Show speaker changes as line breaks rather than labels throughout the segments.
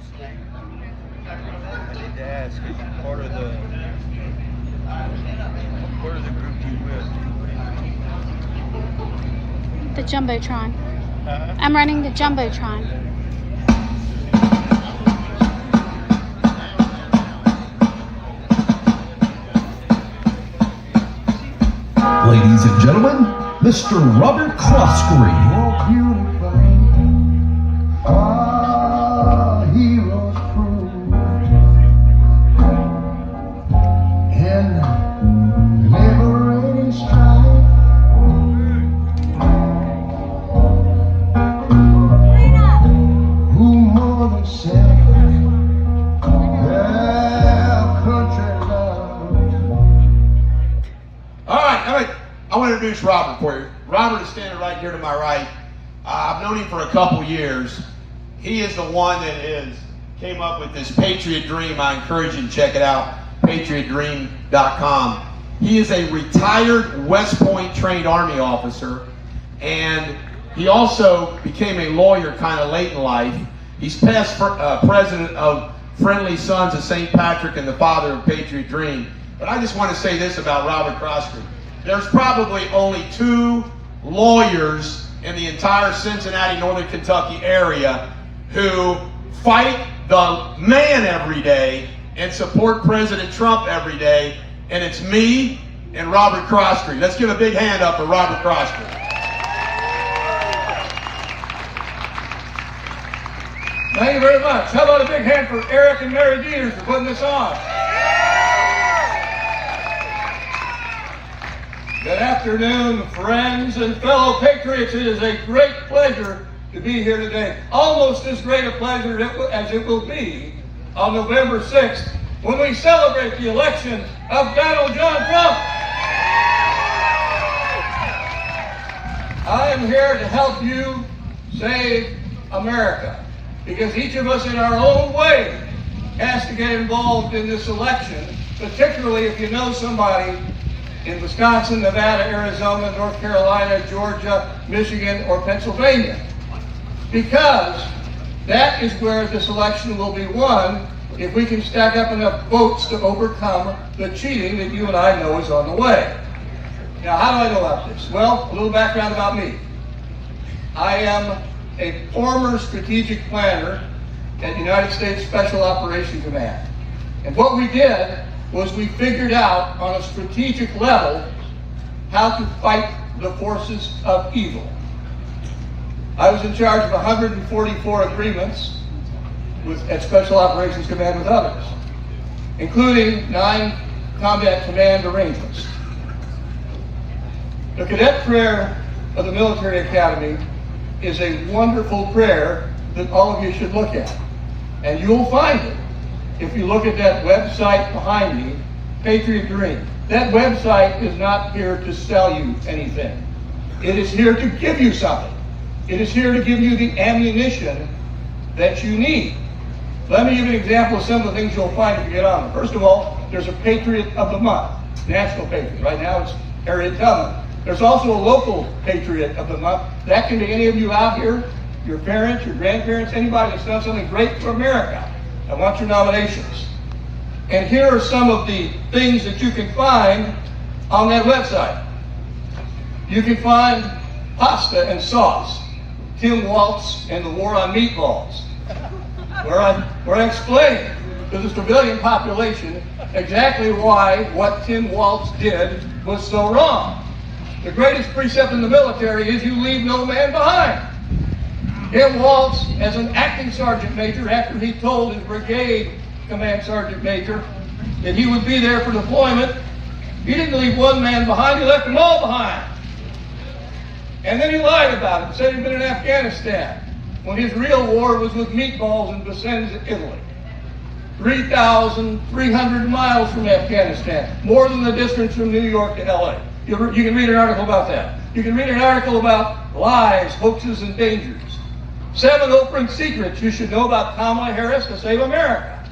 I need to ask, is it part of the group you with?
The Jumbotron. I'm running the Jumbotron.
Ladies and gentlemen, Mr. Robert Crossen.
I want to introduce Robert for you. Robert is standing right here to my right. I've known him for a couple years. He is the one that came up with this Patriot Dream. I encourage you to check it out, patriotdream.com. He is a retired West Point trained Army officer, and he also became a lawyer kind of late in life. He's past president of Friendly Sons of St. Patrick and the father of Patriot Dream. But I just want to say this about Robert Crossen. There's probably only 2 lawyers in the entire Cincinnati, Northern Kentucky area who fight the man every day and support President Trump every day, and it's me and Robert Crossen. Let's give a big hand up for Robert Crossen.
Thank you very much. How about a big hand for Eric and Mary Dieters for putting this on? Good afternoon, friends and fellow patriots. It is a great pleasure to be here today. Almost as great a pleasure as it will be on November 6th when we celebrate the election of Donald John Trump. I am here to help you save America, because each of us in our own way has to get involved in this election, particularly if you know somebody in Wisconsin, Nevada, Arizona, North Carolina, Georgia, Michigan, or Pennsylvania. Because that is where this election will be won if we can stack up enough votes to overcome the cheating that you and I know is on the way. Now, how do I know about this? Well, a little background about me. I am a former strategic planner at United States Special Operations Command. And what we did was we figured out on a strategic level how to fight the forces of evil. I was in charge of 144 agreements at Special Operations Command with others, including 9 combat command arrangements. The cadet prayer of the military academy is a wonderful prayer that all of you should look at. And you'll find it if you look at that website behind me, Patriot Dream. That website is not here to sell you anything. It is here to give you something. It is here to give you the ammunition that you need. Let me give you an example of some of the things you'll find if you get on. First of all, there's a Patriot of the Month, National Patriot. Right now it's Harriet Tubman. There's also a local Patriot of the Month. That can be any of you out here, your parents, your grandparents, anybody that's done something great for America. I want your nominations. And here are some of the things that you can find on that website. You can find pasta and sauce, Tim Waltz and the War on Meatballs, where I explain to the civilian population exactly why what Tim Waltz did was so wrong. The greatest precept in the military is you leave no man behind. Tim Waltz, as an acting sergeant major, after he told his brigade command sergeant major that he would be there for deployment, he didn't leave one man behind, he left them all behind. And then he lied about it, said he'd been in Afghanistan, when his real war was with meatballs in Vicenza, Italy. 3,300 miles from Afghanistan, more than the distance from New York to LA. You can read an article about that. You can read an article about lies, hoaxes, and dangers. 7 Oprah secrets you should know about Kamala Harris to save America.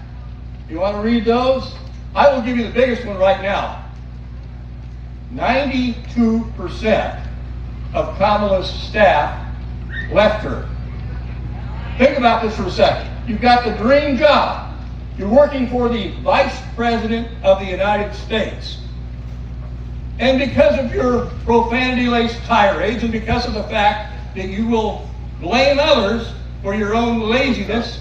You want to read those? I will give you the biggest one right now. 92% of Kamala's staff left her. Think about this for a second. you've got the dream job. You're working for the Vice President of the United States. And because of your profanity-laced tirades, and because of the fact that you will blame others for your own laziness,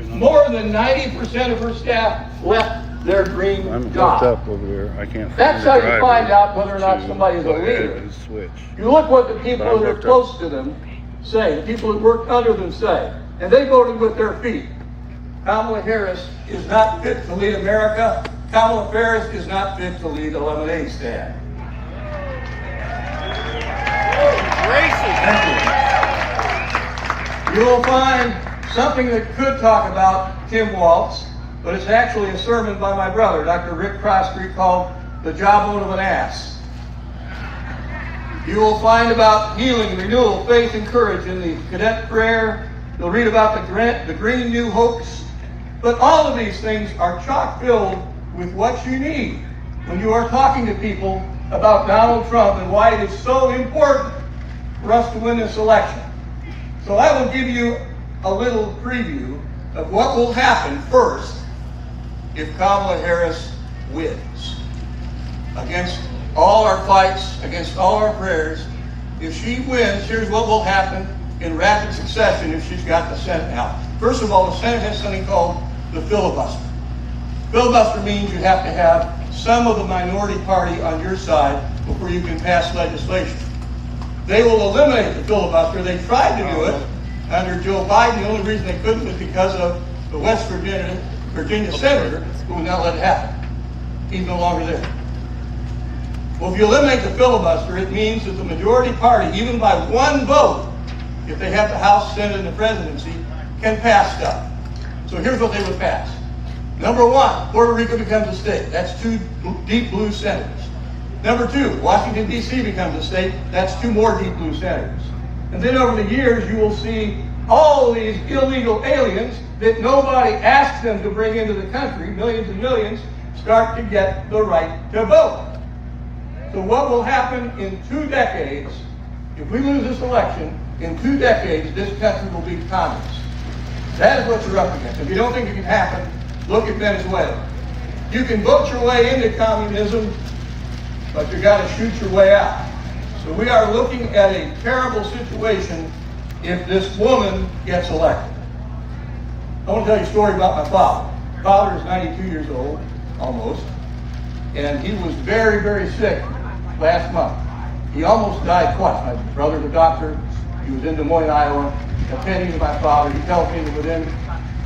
more than 90% of her staff left their dream job.
Up over there. I can't.
That's how you find out whether or not somebody's a leader. You look what the people that are close to them say, the people that work under them say, and they voted with their feet. Kamala Harris is not fit to lead America. Kamala Harris is not fit to lead a lemonade stand. Thank you. You will find something that could talk about Tim Walz, but it's actually a sermon by my brother, Dr. Rick Crossen, called The Jawbone of an Ass. You will find about healing, renewal, faith, and courage in the cadet prayer. You'll read about the Green New Hoax. But all of these things are chock-filled with what you need when you are talking to people about Donald Trump and why it is so important for us to win this election. So I will give you a little preview of what will happen first if Kamala Harris wins. Against all our fights, against all our prayers, if she wins, here's what will happen in rapid succession if she's got the Senate now. First of all, the Senate has something called the filibuster. Filibuster means you have to have some of the minority party on your side before you can pass legislation. They will eliminate the filibuster. They tried to do it under Joe Biden. The only reason they couldn't was because of the West Virginia senator who would not let it happen. He's no longer there. Well, if you eliminate the filibuster, it means that the majority party, even by one vote, if they have the House, Senate, and the presidency, can pass stuff. So here's what they would pass. Number one, Puerto Rico becomes a state. That's 2 deep blue senators. Number 2, Washington, D.C. becomes a state. That's 2 more deep blue senators. And then over the years, you will see all these illegal aliens that nobody asked them to bring into the country, millions and millions, start to get the right to vote. So what will happen in 2 decades, if we lose this election, in 2 decades, this country will be communist. That is what you're up against. If you don't think it can happen, look at Venezuela. You can vote your way into communism, but you got to shoot your way out. So we are looking at a terrible situation if this woman gets elected. I want to tell you a story about my father. My father is 92 years old, almost, and he was very, very sick last month. He almost died twice. My brother's a doctor. He was in Des Moines, Iowa, attending to my father. He tells me that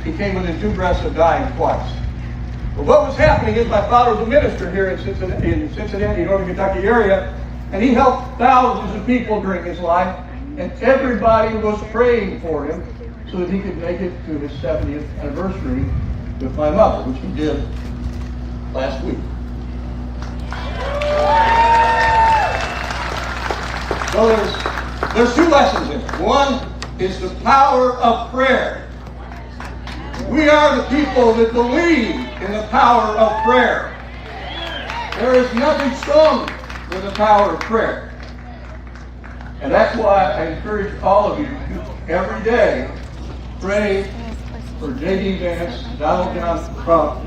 he came within 2 breaths of dying twice. But what was happening is my father was a minister here in Cincinnati, Northern Kentucky area, and he helped thousands of people during his life, and everybody was praying for him so that he could make it to his 70th anniversary with my mother, which he did last week. So there's 2 lessons in it. One is the power of prayer. We are the people that believe in the power of prayer. There is nothing stronger than the power of prayer. And that's why I encourage all of you to every day pray for J.D. Vance, Donald John Trump,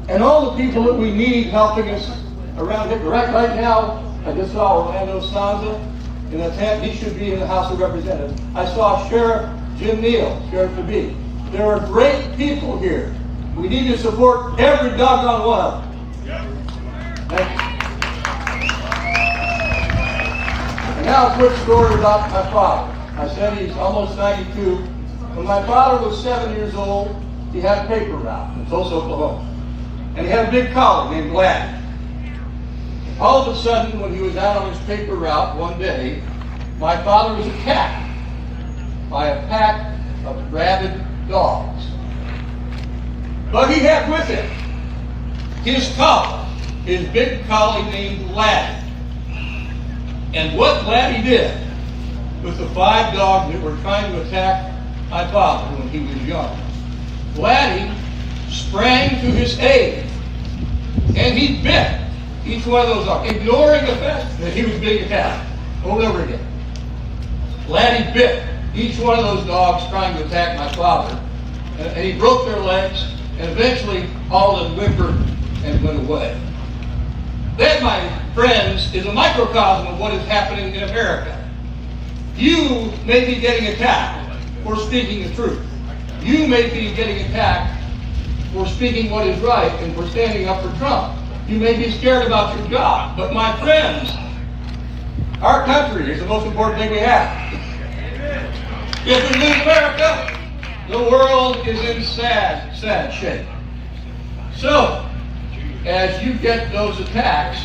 and all the people that we need helping us around here. Right now, I just saw Orlando Sanza in the tent. He should be in the House of Representatives. I saw Sheriff Jim Neal, Sheriff to be. There are great people here. We need to support every doggone one of them. Thank you. And now a quick story about my father. I said he's almost 92. When my father was 7 years old, he had a paper route in Tulsa, Oklahoma. And he had a big collie named Glad. All of a sudden, when he was out on his paper route one day, my father was attacked by a pack of rabid dogs. But he had with him his collie, his big collie named Laddie. And what Laddie did with the 5 dogs that were trying to attack my father when he was young, Laddie sprang to his aid and he bit each one of those dogs, ignoring the fact that he was being attacked over and over again. Laddie bit each one of those dogs trying to attack my father, and he broke their legs, and eventually all of them whimpered and went away. That, my friends, is a microcosm of what is happening in America. You may be getting attacked for speaking the truth. You may be getting attacked for speaking what is right and for standing up for Trump. You may be scared about your job, but my friends, our country is the most important thing we have. If we lose America, the world is in sad, sad shape. So, as you get those attacks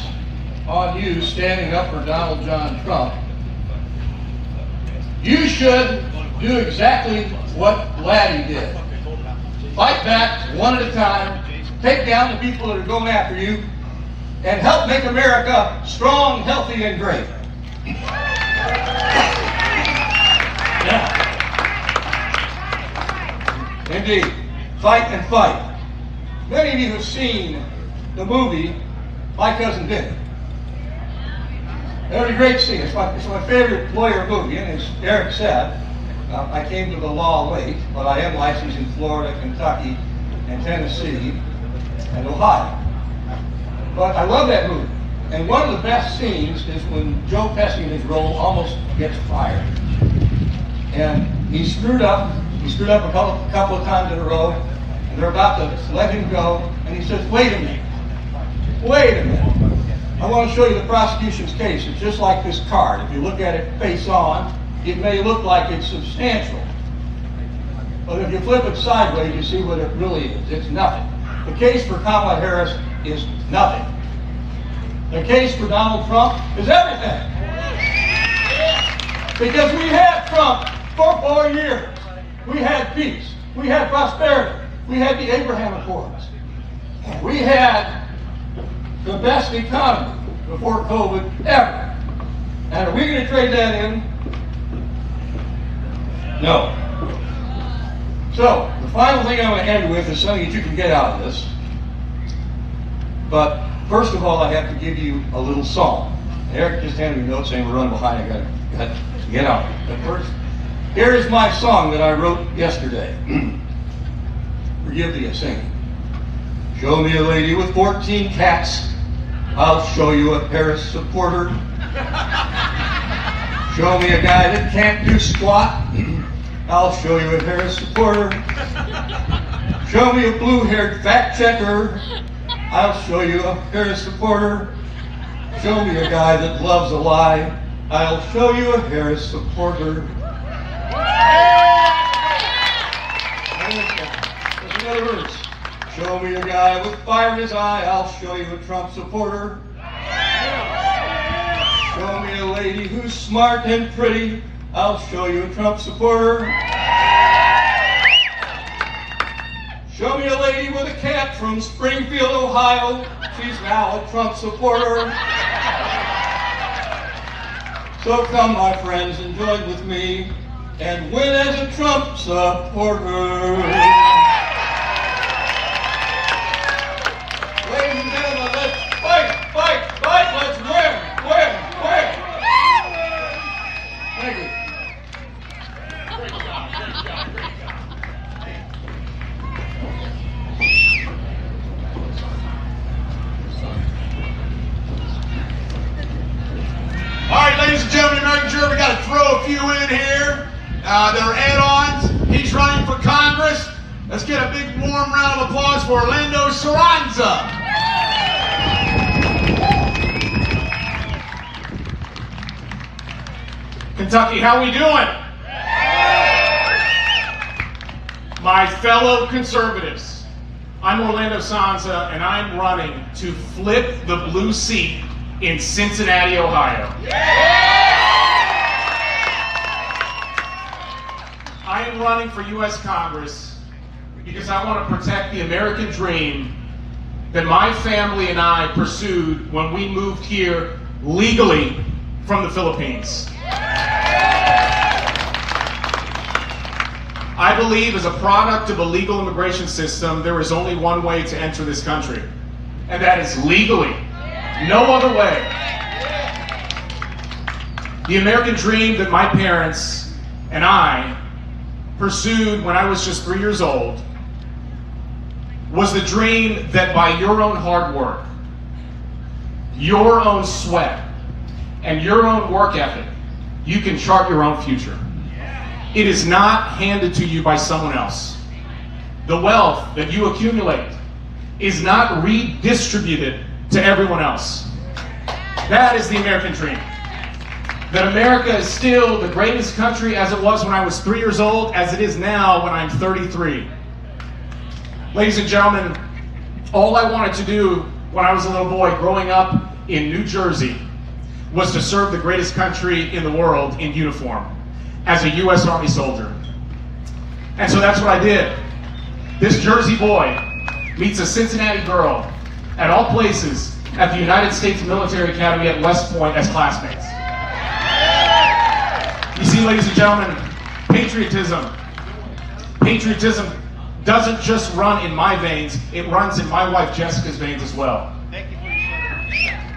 on you standing up for Donald John Trump, you should do exactly what Laddie did. Fight back one at a time, take down the people that are going after you, and help make America strong, healthy, and great. Yeah. Indeed. Fight and fight. Many of you have seen the movie My Cousin Vinny. It was a great scene. It's my favorite lawyer movie, and as Eric said, I came to the law late, but I am licensed in Florida, Kentucky, and Tennessee, and Ohio. But I love that movie. And one of the best scenes is when Joe Pesci in his role almost gets fired. And he screwed up. He screwed up a couple of times in a row, and they're about to let him go. And he says, wait a minute. Wait a minute. I want to show you the prosecution's case. It's just like this card. If you look at it face on, it may look like it's substantial. But if you flip it sideways, you see what it really is. It's nothing. The case for Kamala Harris is nothing. The case for Donald Trump is everything. Because we had Trump for 4 years. We had peace. We had prosperity. We had the Abraham Accords. We had the best economy before COVID ever. And are we going to trade that in? No. So, the final thing I'm going to end with is something that you can get out of this. But first of all, I have to give you a little song. Eric just handed me a note saying we're running behind. I got to get out. But first, here is my song that I wrote yesterday. Forgive the singing. Show me a lady with 14 cats. I'll show you a Harris supporter. Show me a guy that can't do squat. I'll show you a Harris supporter. Show me a blue-haired fact checker. I'll show you a Harris supporter. Show me a guy that loves a lie. I'll show you a Harris supporter. There's another verse. Show me a guy with fire in his eye. I'll show you a Trump supporter. Show me a lady who's smart and pretty. I'll show you a Trump supporter. Show me a lady with a cat from Springfield, Ohio. She's now a Trump supporter. So come, my friends, and join with me and win as a Trump supporter. Ladies and gentlemen, let's fight, fight, fight. Let's win, win, win. Thank you.
All right, ladies and gentlemen, American jury, we got to throw a few in here. There are add-ons. He's running for Congress. Let's get a big warm round of applause for Orlando Carranza. Kentucky, how we doing? My fellow conservatives, I'm Orlando Carranza, and I'm running to flip the blue seat in Cincinnati, Ohio. I am running for U.S. Congress because I want to protect the American dream that my family and I pursued when we moved here legally from the Philippines. I believe as a product of a legal immigration system, there is only one way to enter this country, and that is legally. No other way. The American dream that my parents and I
pursued when I was just 3 years old was the dream that by your own hard work, your own sweat, and your own work ethic, you can chart your own future. It is not handed to you by someone else. The wealth that you accumulate is not redistributed to everyone else. That is the American dream. That America is still the greatest country as it was when I was 3 years old, as it is now when I'm 33. Ladies and gentlemen, all I wanted to do when I was a little boy growing up in New Jersey was to serve the greatest country in the world in uniform as a U.S. Army soldier. And so that's what I did. This Jersey boy meets a Cincinnati girl, at all places, at the United States Military Academy at West Point as classmates. You see, ladies and gentlemen, patriotism doesn't just run in my veins, it runs in my wife Jessica's veins as well.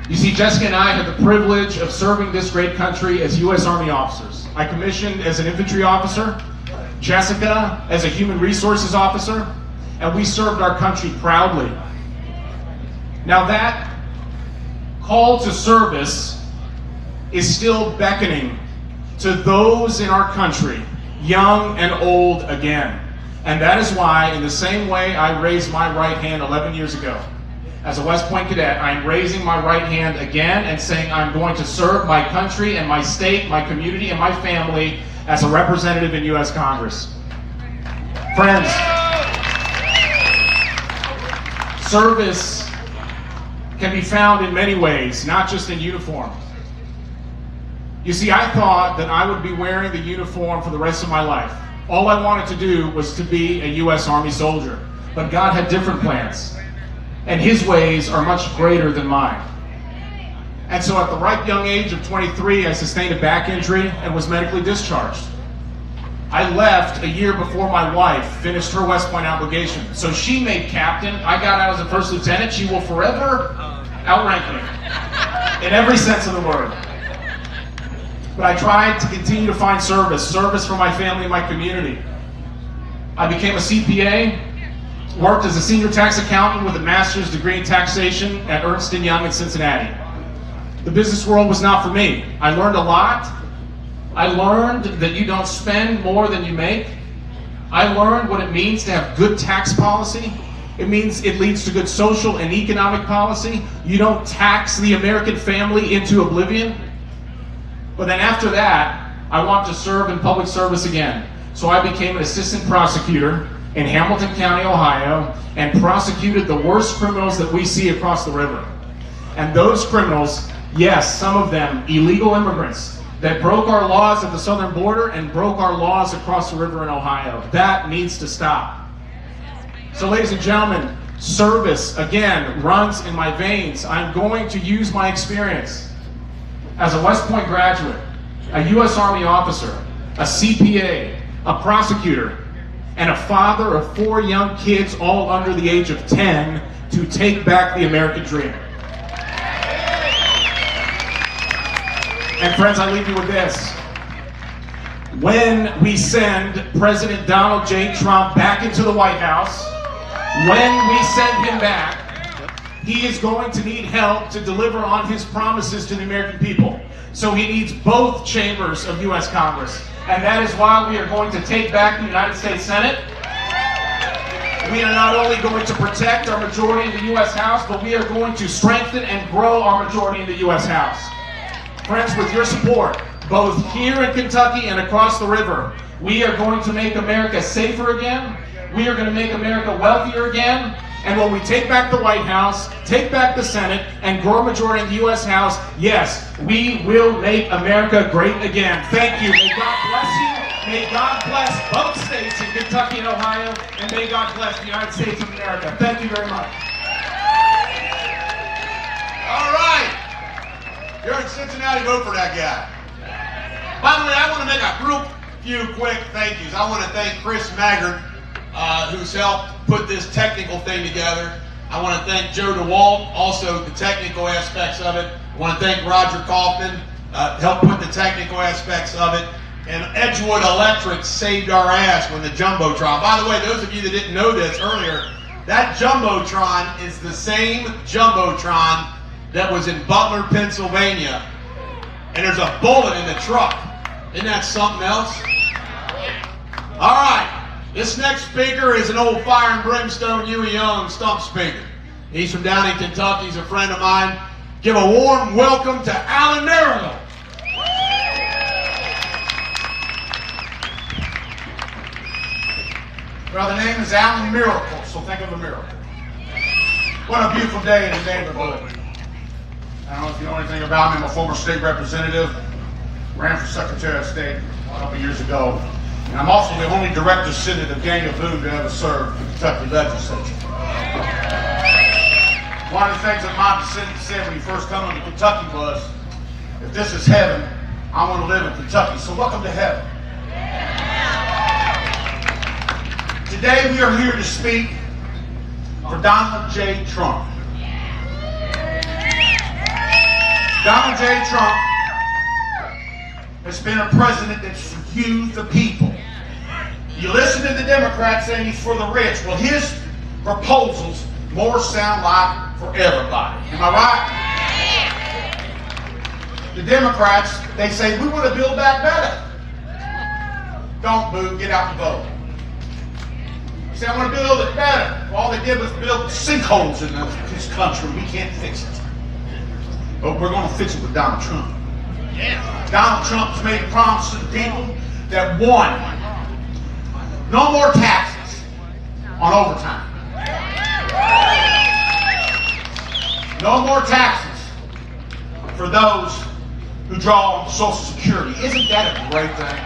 You see, Jessica and I had the privilege of serving this great country as U.S. Army officers. I commissioned as an infantry officer, Jessica as a human resources officer, and we served our country proudly. Now that call to service is still beckoning to those in our country, young and old again. And that is why, in the same way I raised my right hand 11 years ago, as a West Point cadet, I'm raising my right hand again and saying I'm going to serve my country and my state, my community, and my family as a representative in U.S. Congress. Friends, service can be found in many ways, not just in uniform. You see, I thought that I would be wearing the uniform for the rest of my life. All I wanted to do was to be a U.S. Army soldier. But God had different plans. And His ways are much greater than mine. And so at the ripe young age of 23, I sustained a back injury and was medically discharged. I left a year before my wife finished her West Point obligation. So she made captain. I got out as a first lieutenant. She will forever outrank me in every sense of the word. But I tried to continue to find service for my family and my community. I became a CPA, worked as a senior tax accountant with a master's degree in taxation at Ernst & Young in Cincinnati. The business world was not for me. I learned a lot. I learned that you don't spend more than you make. I learned what it means to have good tax policy. It means it leads to good social and economic policy. You don't tax the American family into oblivion. But then after that, I want to serve in public service again. So I became an assistant prosecutor in Hamilton County, Ohio, and prosecuted the worst criminals that we see across the river. And those criminals, yes, some of them illegal immigrants that broke our laws at the southern border and broke our laws across the river in Ohio. That needs to stop. So ladies and gentlemen, service, again, runs in my veins. I'm going to use my experience as a West Point graduate, a U.S. Army officer, a CPA, a prosecutor, and a father of 4 young kids, all under the age of 10, to take back the American dream. And friends, I leave you with this. When we send President Donald J. Trump back into the White House, when we send him back, he is going to need help to deliver on his promises to the American people. So he needs both chambers of U.S. Congress. And that is why we are going to take back the United States Senate. We are not only going to protect our majority in the U.S. House, but we are going to strengthen and grow our majority in the U.S. House. Friends, with your support, both here in Kentucky and across the river, we are going to make America safer again. We are going to make America wealthier again. And when we take back the White House, take back the Senate, and grow a majority in the U.S. House, yes, we will make America great again. Thank you. May God bless you. May God bless both states in Kentucky and Ohio, and may God bless the United States of America. Thank you very much.
All right. You're in Cincinnati, vote for that guy. By the way, I want to make a real few quick thank yous. I want to thank Chris Maggard, who's helped put this technical thing together. I want to thank Joe DeWalt, also the technical aspects of it. I want to thank Roger Kaufman, helped put the technical aspects of it. and Edgewood Electric saved our ass when the Jumbotron. By the way, those of you that didn't know this earlier, that Jumbotron is the same Jumbotron that was in Butler, Pennsylvania. And there's a bullet in the truck. Isn't that something else? All right, this next speaker is an old fire and brimstone Huey Young stump speaker. He's from down in Kentucky. He's a friend of mine. Give a warm welcome to Alan Miracle.
Well, the name is Alan Miracle, so think of a miracle. What a beautiful day in the neighborhood. I don't know if you know anything about me. I'm a former state representative. Ran for Secretary of State a couple years ago. And I'm also the only direct descendant of Daniel Boone to ever serve the Kentucky legislature. One of the things that my descendant said when he first came into Kentucky was, if this is heaven, I want to live in Kentucky. So welcome to heaven. Today we are here to speak for Donald J. Trump. Donald J. Trump has been a president that's for you, the people. You listen to the Democrats saying he's for the rich. Well, his proposals more sound like for everybody. Am I right? The Democrats, they say, we want to build back better. Don't boo, get out and vote. You say, I want to build it better. Well, all they did was build sinkholes in this country. We can't fix it. But we're going to fix it with Donald Trump. Donald Trump's made a promise to the people that, one, no more taxes on overtime. No more taxes for those who draw on Social Security. Isn't that a great thing?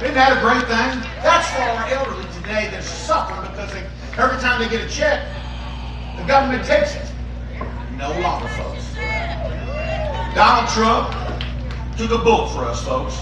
Isn't that a great thing? That's for our elderly today that are suffering because every time they get a check, the government takes it. No longer, folks. Donald Trump took a bullet for us, folks.